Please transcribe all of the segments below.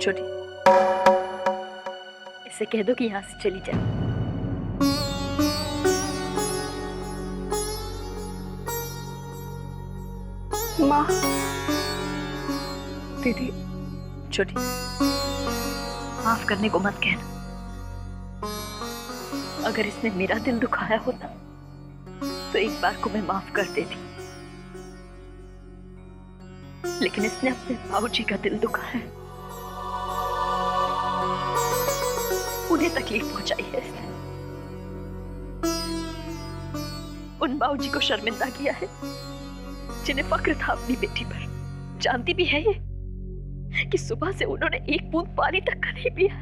छोटी, इसे कह दो कि यहाँ से चली जाए। माँ। दीदी। छोटी, माफ करने को मत कहना। अगर इसने मेरा दिल दुखाया होता तो एक बार को मैं माफ कर देती, लेकिन इसने अपने बाबूजी का दिल दुखाया है। उन्हें तकलीफ पहुंचाई है इसने। उन बाबूजी को शर्मिंदा किया है जिन्हें फक्र था अपनी बेटी पर। जानती भी है ये कि सुबह से उन्होंने एक बूंद पानी तक का नहीं पिया।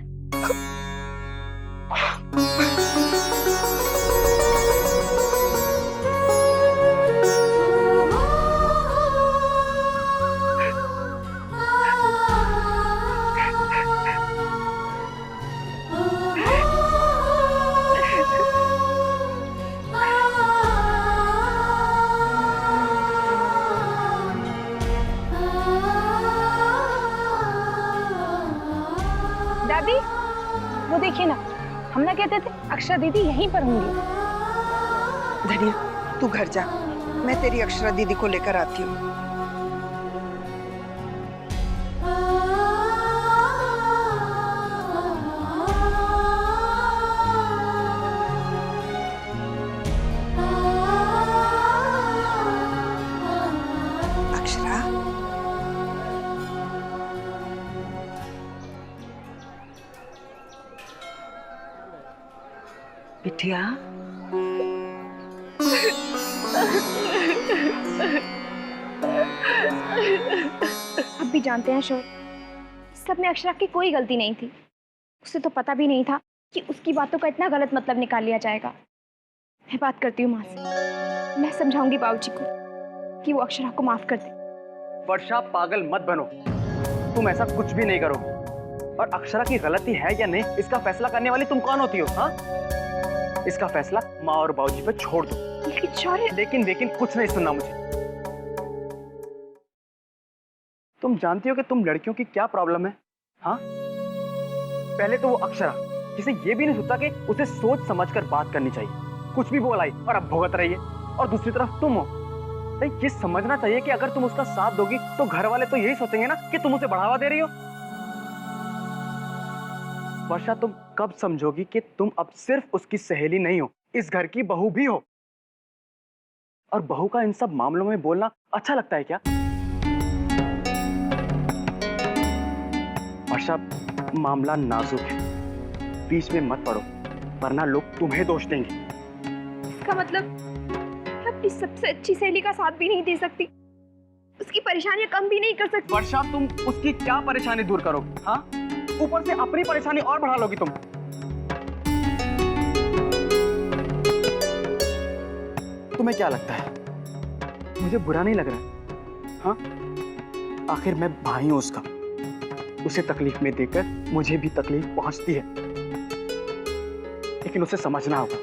दादी, वो देखिए ना, हम ना कहते थे अक्षरा दीदी यहीं पर होंगी। धनिया, तू घर जा, मैं तेरी अक्षरा दीदी को लेकर आती हूँ। अक्षरा, बिटिया, अब भी जानते हैं शोर, सब में अक्षरा की कोई गलती नहीं थी। उसे तो पता भी नहीं था कि उसकी बातों का इतना गलत मतलब निकाल लिया जाएगा। मैं बात करती हूँ माँ से, मैं समझाऊंगी बाबूजी को कि वो अक्षरा को माफ कर दे। वर्षा, पागल मत बनो, तुम ऐसा कुछ भी नहीं करोगे। और अक्षरा की गलती है या नहीं, इसका फैसला करने वाली तुम कौन होती हो? हाँ, इसका फैसला माँ और बाबूजी पे छोड़ दो। लेकिन कुछ नहीं सुनना मुझे। तुम जानती हो कि तुम लड़कियों की क्या प्रॉब्लम है? हाँ, पहले तो वो अक्षरा, जिसे ये भी नहीं सोचा कि उसे सोच समझकर बात करनी चाहिए, कुछ भी बोलाई और अब भुगत रही है। और दूसरी तरफ तुम हो, ये समझना चाहिए कि अगर तुम उसका साथ दोगी तो घर वाले तो यही सोचेंगे ना कि तुम उसे बढ़ावा दे रही हो। वर्षा, तुम कब समझोगी कि तुम अब सिर्फ उसकी सहेली नहीं हो, इस घर की बहू भी हो? और बहू का इन सब मामलों में बोलना अच्छा लगता है क्या? वर्षा, मामला नाजुक है, बीच में मत पड़ो, वरना लोग तुम्हें दोष देंगे। इसका मतलब मैं अपनी सबसे अच्छी सहेली का साथ भी नहीं दे सकती, उसकी परेशानियां कम भी नहीं कर सकती। वर्षा, तुम उसकी क्या परेशानी दूर करोगी? हाँ, ऊपर से अपनी परेशानी और बढ़ा लोगी तुम। तुम्हें क्या लगता है मुझे बुरा नहीं लग रहा है? हाँ, आखिर मैं भाई हूं उसका, उसे तकलीफ में देकर मुझे भी तकलीफ पहुंचती है। लेकिन उसे समझना होगा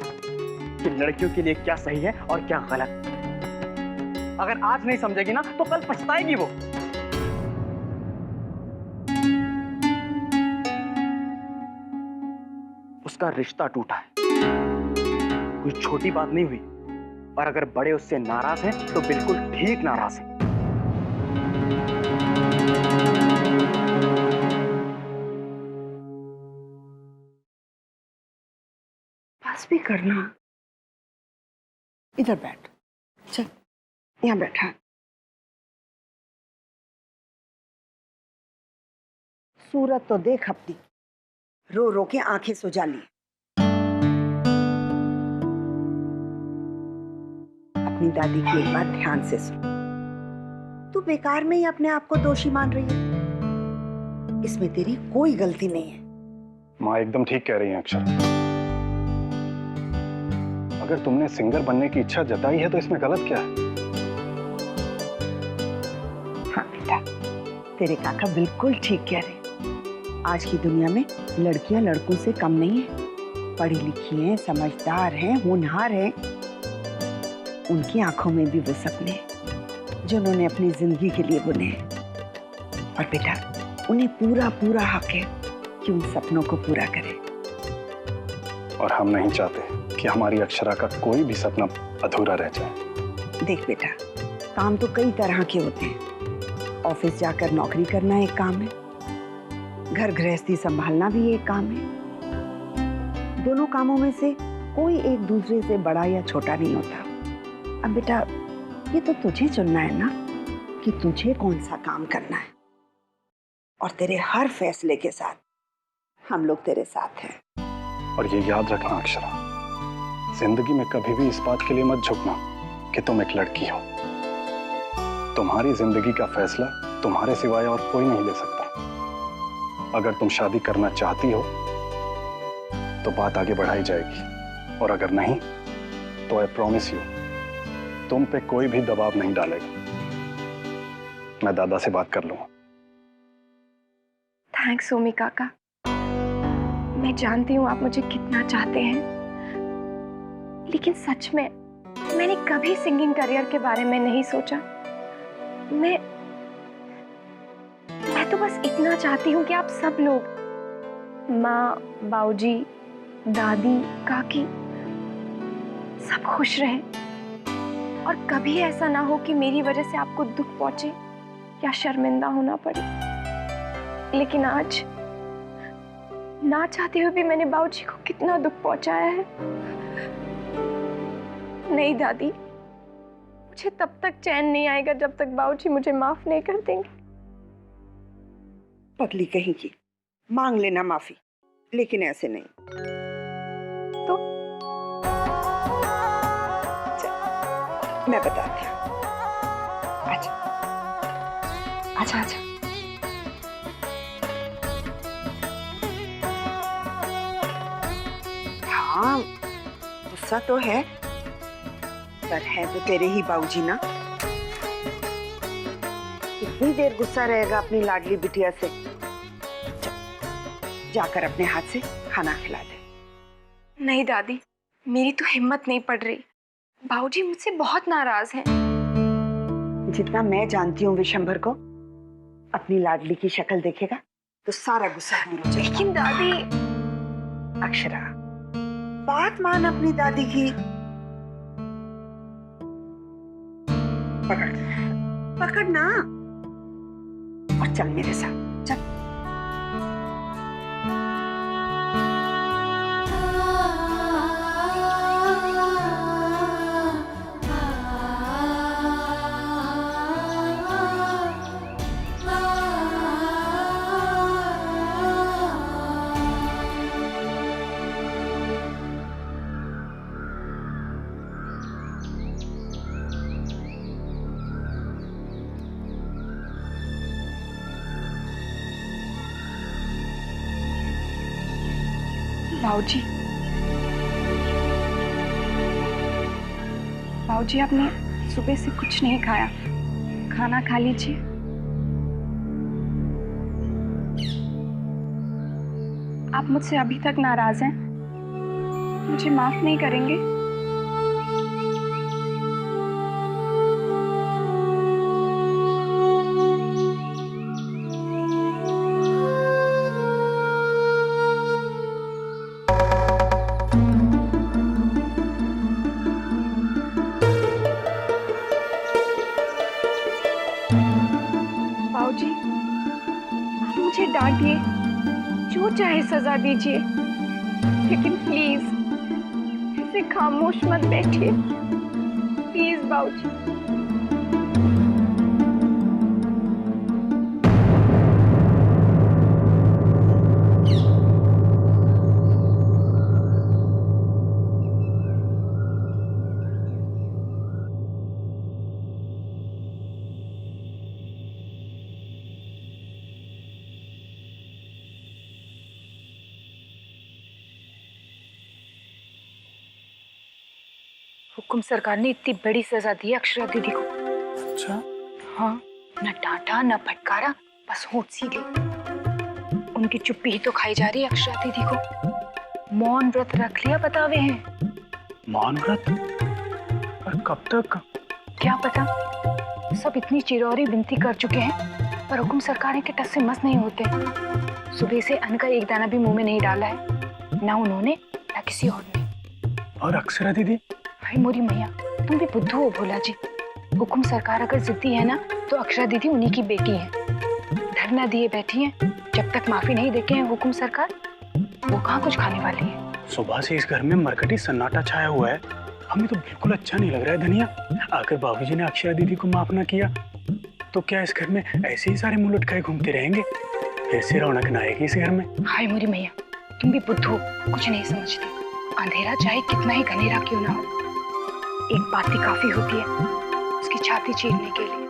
कि लड़कियों के लिए क्या सही है और क्या गलत। अगर आज नहीं समझेगी ना तो कल पछताएगी वो। उसका रिश्ता टूटा है, कोई छोटी बात नहीं हुई। और अगर बड़े उससे नाराज हैं तो बिल्कुल ठीक नाराज हैं। बस भी करना। इधर बैठ, चल यहाँ बैठा। सूरत तो देख अपनी, रो रो के आंखें सुजा ली। अपनी दादी की एक बात ध्यान से सुन, तू बेकार में ही अपने आप को दोषी मान रही है, इसमें तेरी कोई गलती नहीं है। माँ एकदम ठीक कह रही हैं अक्षर। अगर तुमने सिंगर बनने की इच्छा जताई है तो इसमें गलत क्या है? हाँ बेटा, तेरे काका बिल्कुल ठीक कह रहे। आज की दुनिया में लड़कियां लड़कों से कम नहीं है, पढ़ी लिखी हैं, समझदार हैं, होनहार हैं। उनकी आंखों में भी वो सपने हैं जो उन्होंने अपनी जिंदगी के लिए बुने हैं। और बेटा, उन्हें पूरा पूरा हक है कि उन सपनों को पूरा करें। और हम नहीं चाहते कि हमारी अक्षरा का कोई भी सपना अधूरा रह जाए। देख बेटा, काम तो कई तरह के होते हैं। ऑफिस जाकर नौकरी करना एक काम है, घर गृहस्थी संभालना भी एक काम है। दोनों कामों में से कोई एक दूसरे से बड़ा या छोटा नहीं होता। अब बेटा, ये तो तुझे चुनना है ना कि तुझे कौन सा काम करना है, और तेरे हर फैसले के साथ हम लोग तेरे साथ हैं। और ये याद रखना अक्षरा, जिंदगी में कभी भी इस बात के लिए मत झुकना कि तुम एक लड़की हो। तुम्हारी जिंदगी का फैसला तुम्हारे सिवाय और कोई नहीं ले सकता। अगर तुम शादी करना चाहती हो तो बात आगे बढ़ाई जाएगी, और अगर नहीं तो आई प्रॉमिस यू, तुम पे कोई भी दबाव नहीं डालेगा। मैं दादा से बात कर लूंगा। थैंक्स सोमी काका। मैं जानती हूँ आप मुझे कितना चाहते हैं, लेकिन सच में मैंने कभी सिंगिंग करियर के बारे में नहीं सोचा। मैं तो बस इतना चाहती हूँ कि आप सब लोग, माँ, बाऊजी, दादी, काकी, सब खुश रहें, और कभी ऐसा ना हो कि मेरी वजह से आपको दुख पहुंचे या शर्मिंदा होना पड़े। लेकिन आज ना चाहते हुए भी मैंने बाऊजी को कितना दुख पहुंचाया है। नहीं दादी, मुझे तब तक चैन नहीं आएगा जब तक बाऊजी मुझे माफ नहीं कर देंगे। पगली कहीं की, मांग लेना माफी, लेकिन ऐसे नहीं। तो मैं बताती हूँ। अच्छा अच्छा अच्छा, हाँ गुस्सा तो है, पर है तो तेरे ही बाबूजी ना। कितनी देर गुस्सा रहेगा अपनी लाडली बिटिया से। जाकर अपने हाथ से खाना खिला दे। नहीं दादी, मेरी तो हिम्मत नहीं पड़ रही। बाऊजी मुझसे बहुत नाराज हैं। जितना मैं जानती हूँ विशंभर को, अपनी लाडली की शक्ल देखेगा तो सारा गुस्सा दूर हो जाएगा। लेकिन दादी। अक्षरा, बात मान अपनी दादी की। पकड़ पकड़ ना, और चल मेरे साथ, चल। बाऊजी, बाऊजी आपने सुबह से कुछ नहीं खाया, खाना खा लीजिए। आप मुझसे अभी तक नाराज हैं? मुझे माफ नहीं करेंगे? बाऊजी, आप मुझे डांटिए, जो चाहे सजा दीजिए, लेकिन प्लीज ऐसे खामोश मत बैठिए। प्लीज बाऊजी। हुकुम सरकार ने इतनी बड़ी सजा दी है अक्षरा दीदी को। अच्छा, हाँ, न डांटा न फटकारा, बस होठ सीधे। उनकी चुप्पी ही तो खाई जा रही है अक्षरा दीदी को। मौन व्रत रख लिया बतावे हैं। मौन व्रत? पर कब तक? क्या पता, सब इतनी चिरौरी विनती कर चुके हैं पर हुकुम सरकार के टस से मस नहीं होते। सुबह से अन्न का एक दाना भी मुंह में नहीं डाला है, ना उन्होंने ना किसी और ने। और अक्षरा दीदी? भाई मोरी मैया, तुम भी बुद्धू हो भोला जी। हुकुम सरकार अगर जिद्दी है ना तो अक्षरा दीदी उन्हीं की बेटी है। धरना दिए बैठी है, जब तक माफी नहीं देते हैं हुकुम सरकार वो कहाँ कुछ खाने वाली है। सुबह से इस घर में मरकटी सन्नाटा छाया हुआ है, हमें तो बिल्कुल अच्छा नहीं लग रहा है धनिया। आकर बाबूजी ने अक्षरा दीदी को माफ ना किया तो क्या इस घर में ऐसे ही सारे मुंह लटकाए घूमते रहेंगे? फिर से रौनक ना आएगी इस घर में। हाय मोरी मैया, तुम भी बुद्धू हो, कुछ नहीं समझते। अंधेरा चाहे कितना ही घनेरा क्यों ना हो, एक बात ही काफी होती है उसकी छाती चीरने के लिए।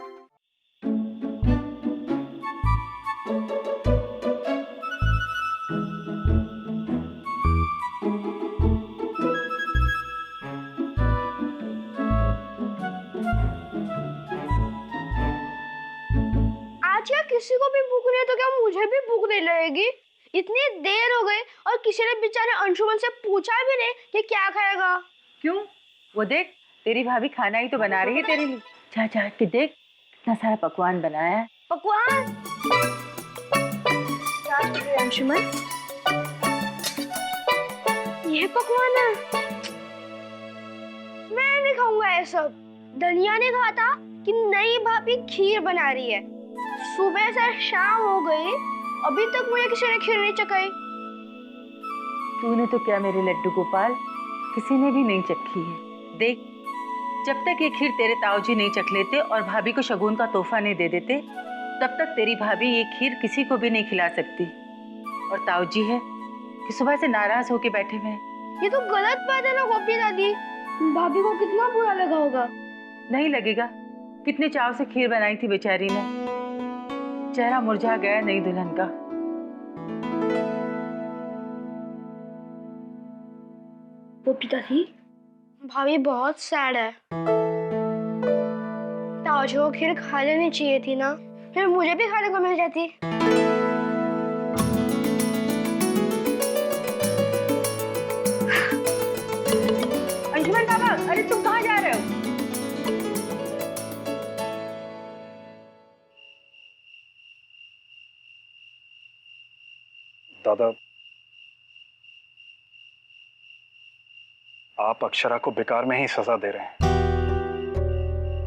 आज क्या किसी को भी भूख नहीं है तो क्या मुझे भी भूख नहीं लगेगी? इतनी देर हो गई और किसी ने बेचारे अंशुमन से पूछा भी नहीं कि क्या खाएगा। क्यों? वो देख तेरी भाभी खाना ही तो बना रही है तेरे लिए। जा जा के देख कितना सारा पकवान बनाया है। पकवान? क्या कर रहे हैं अंशुमन? ये पकवान है? मैं नहीं खाऊंगा ये सब। धनिया ने कहा था कि नई भाभी खीर बना रही है। सुबह से शाम हो गई, अभी तक मुझे किसी ने खीर नहीं चखाई। तूने तो क्या मेरे लड्डू गोपाल, किसी ने भी नहीं चखी है। देख, जब तक ये खीर तेरे ताऊजी नहीं चख लेते और भाभी को शगुन का तोहफा नहीं दे देते, तब तक तेरी भाभी ये खीर किसी को भी नहीं खिला सकती। और ताऊजी है कि सुबह से नाराज होके बैठे हुए हैं। ये तो गलत बात है ना गोपी दादी। भाभी को कितना बुरा लगा होगा। नहीं लगेगा, कितने चाव से खीर बनाई थी बेचारी ने। चेहरा मुरझा गया नई दुल्हन का। गोपी दादी, भाभी बहुत सैड है। ताऊजी को खीर खा लेनी चाहिए थी ना, फिर मुझे भी खाने को मिल जाती। अंशुमन बाबा, अरे तुम कहाँ जा रहे हो? दादा, आप अक्षरा को बेकार में ही सजा दे रहे हैं।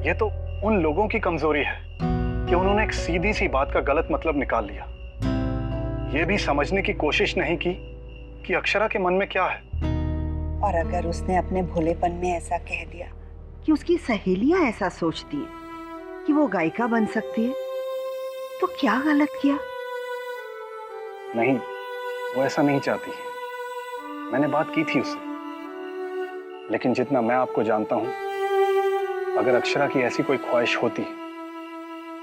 ये तो उन लोगों की कमजोरी है कि उन्होंने एक सीधी सी बात का गलत मतलब निकाल लिया। ये भी समझने की कोशिश नहीं की कि अक्षरा के मन में क्या है। और अगर उसने अपने भोलेपन में ऐसा कह दिया कि उसकी सहेलियां ऐसा सोचती हैं कि वो गायिका बन सकती है, तो क्या गलत किया? नहीं, वो ऐसा नहीं चाहती। मैंने बात की थी उससे, लेकिन जितना मैं आपको जानता हूं, अगर अक्षरा की ऐसी कोई ख्वाहिश होती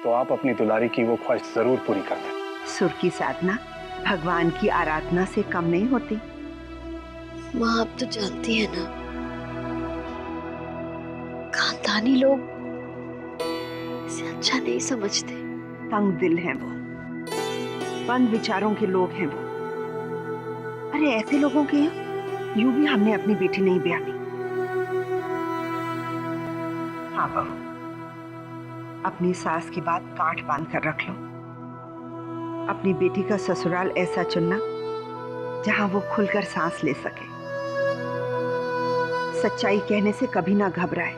तो आप अपनी दुलारी की वो ख्वाहिश जरूर पूरी करते। सुर की साधना भगवान की आराधना से कम नहीं होती। माँ, आप तो जानती है ना, खानदानी लोग इसे अच्छा नहीं समझते। तंग दिल हैं वो, बंद विचारों के लोग हैं वो। अरे ऐसे लोगों के यहाँ यूं भी हमने अपनी बेटी नहीं ब्याही। हाँ बहू, अपनी सास की बात गांठ बांध कर रख लो। अपनी बेटी का ससुराल ऐसा चुनना जहां वो खुलकर सांस ले सके। सच्चाई कहने से कभी ना घबराए,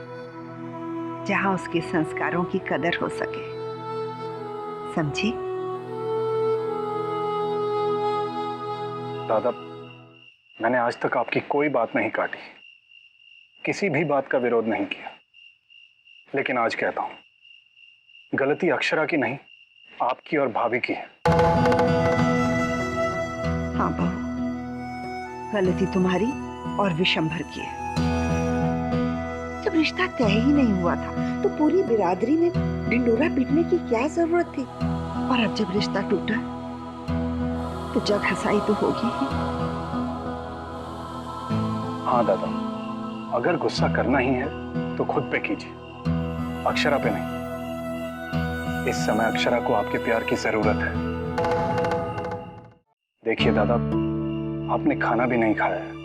जहां उसके संस्कारों की कदर हो सके। समझी? दादा, मैंने आज तक आपकी कोई बात नहीं काटी, किसी भी बात का विरोध नहीं किया, लेकिन आज कहता हूं, गलती अक्षरा की नहीं, आपकी और भाभी की है। हाँ बहू, गलती तुम्हारी और विशंभर की है। जब रिश्ता तय ही नहीं हुआ था तो पूरी बिरादरी में ढिंडोरा पीटने की क्या जरूरत थी? और अब जब रिश्ता टूटा तो जग हंसाई तो होगी ही। हाँ दादा, अगर गुस्सा करना ही है तो खुद पे कीजिए, अक्षरा पे नहीं। इस समय अक्षरा को आपके प्यार की जरूरत है। देखिए दादा, आपने खाना भी नहीं खाया है।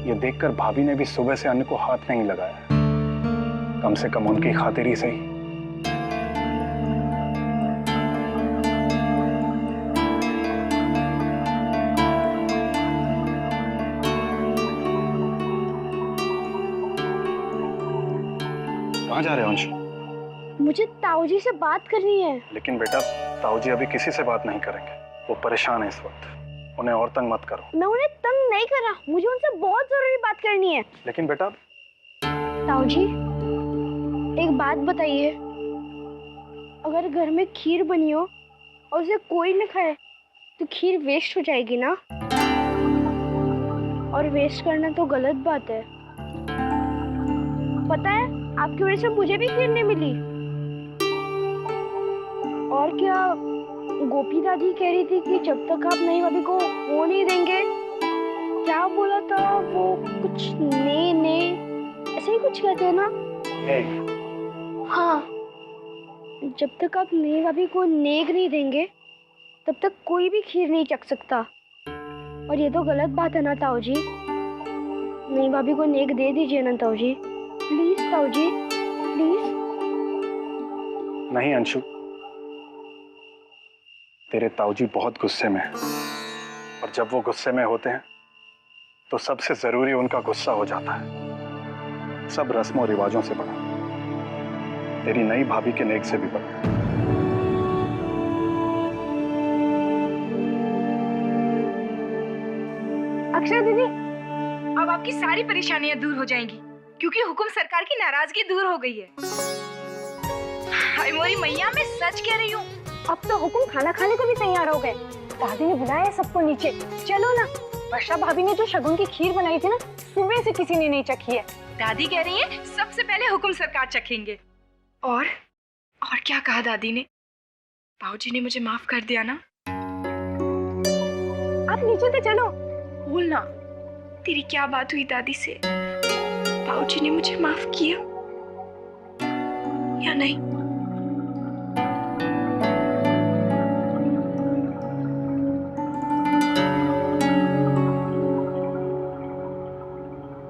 ये देखकर भाभी ने भी सुबह से अन्न को हाथ नहीं लगाया है। कम से कम उनकी खातिर ही सही। कहाँ जा रहे हो अंशु? मुझे ताऊजी से बात करनी है। लेकिन बेटा, ताऊजी अभी किसी से बात नहीं करेंगे, वो परेशान है इस वक्त। उन्हें और तंग मत करो। मैं उन्हें तंग नहीं कर रहा, मुझे उनसे बहुत जरूरी बात करनी है। लेकिन बेटा। ताऊजी, एक बात बताइए, अगर घर में खीर बनी हो और उसे कोई न खाए तो खीर वेस्ट हो जाएगी ना? और वेस्ट करना तो गलत बात है। पता है, आपकी वजह से मुझे भी खीर नहीं मिली। और क्या, गोपी दादी कह रही थी कि जब तक आप नई भाभी को वो नहीं देंगे, क्या बोला था वो, कुछ ने ऐसे ही कुछ कहते हैं ना? हाँ, जब तक आप नई भाभी को नेग नहीं देंगे तब तक कोई भी खीर नहीं चख सकता। और ये तो गलत बात है ना ताऊजी? नई भाभी को नेग दे दीजिए ना ताऊजी, प्लीज ताऊजी, प्लीज। नहीं अंशु, तेरे ताऊजी बहुत गुस्से में हैं, और जब वो गुस्से में होते हैं तो सबसे जरूरी उनका गुस्सा हो जाता है, सब रस्मों रिवाजों से बड़ा, तेरी नई भाभी के नेक से भी बड़ा। अक्षरा दीदी, अब आपकी सारी परेशानियां दूर हो जाएंगी, क्योंकि हुकुम सरकार की नाराजगी दूर हो गई है। हाय मोरी मैया, मैं सच कह रही हूँ। अब तो हुकुम खाना खाने को भी तैयार हो गए। दादी ने बुलाया सबको नीचे, चलो ना। वर्षा भाभी ने जो शगुन की खीर बनाई थी ना, सुबह से किसी ने नहीं चखी है। दादी कह रही है सबसे पहले हुकुम सरकार चखेंगे। और क्या कहा दादी ने? बाबूजी ने मुझे माफ कर दिया ना? आप नीचे तो चलो। बोलना, तेरी क्या बात हुई दादी से? बाबूजी ने मुझे माफ किया या नहीं?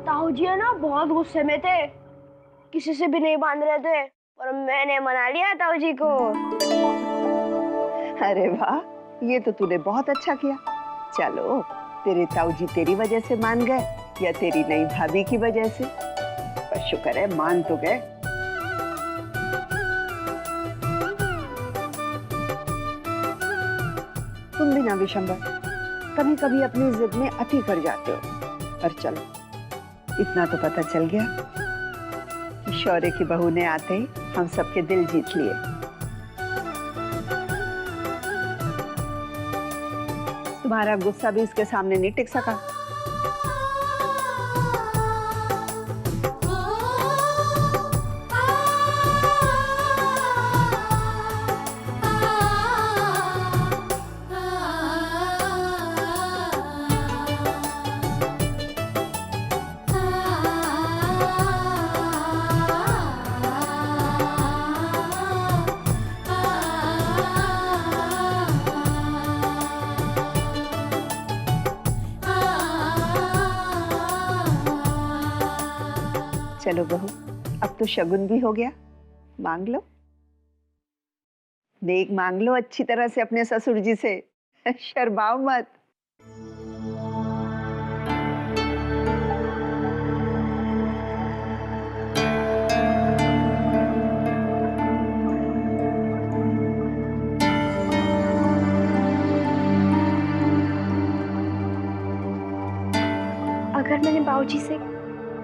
ताऊजी है ना बहुत गुस्से में थे, किसी से भी नहीं बांध रहे थे, और मैंने मना लिया ताऊजी को। अरे वाह, ये तो तूने बहुत अच्छा किया। चलो, तेरे ताऊजी तेरी वजह से मान गए या तेरी नई भाभी की वजह से? पर शुक्र है मान तो गए। तुम भी ना विशंबर, कभी कभी अपनी जिद में अति कर जाते हो। पर चलो, इतना तो पता चल गया कि शौर्य की बहू ने आते ही हम सबके दिल जीत लिए। तुम्हारा गुस्सा भी इसके सामने नहीं टिक सका। चलो बहू, अब तो शगुन भी हो गया, मांग लो, नेक मांग लो अच्छी तरह से अपने ससुर जी से, शर्माओ मत। अगर मैंने बाबूजी से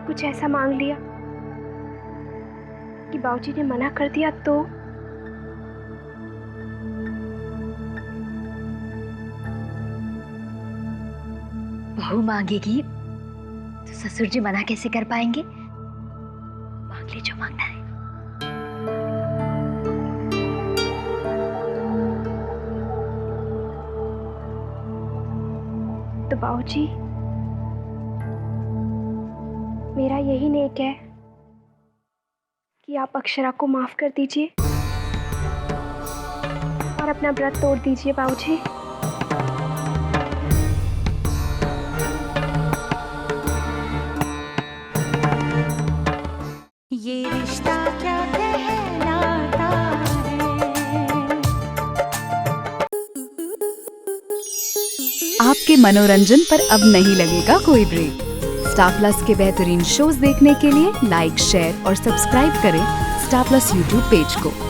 कुछ ऐसा मांग लिया कि बाबूजी ने मना कर दिया तो? बहू मांगेगी तो ससुर जी मना कैसे कर पाएंगे? मांग ले जो मांगना है। तो बाबूजी, मेरा यही नेक है कि आप अक्षरा को माफ कर दीजिए और अपना व्रत तोड़ दीजिए बाबूजी। ये रिश्ता क्या कहलाता है। आपके मनोरंजन पर अब नहीं लगेगा कोई ब्रेक। स्टार प्लस के बेहतरीन शोज देखने के लिए लाइक, शेयर और सब्सक्राइब करें स्टार प्लस यूट्यूब पेज को।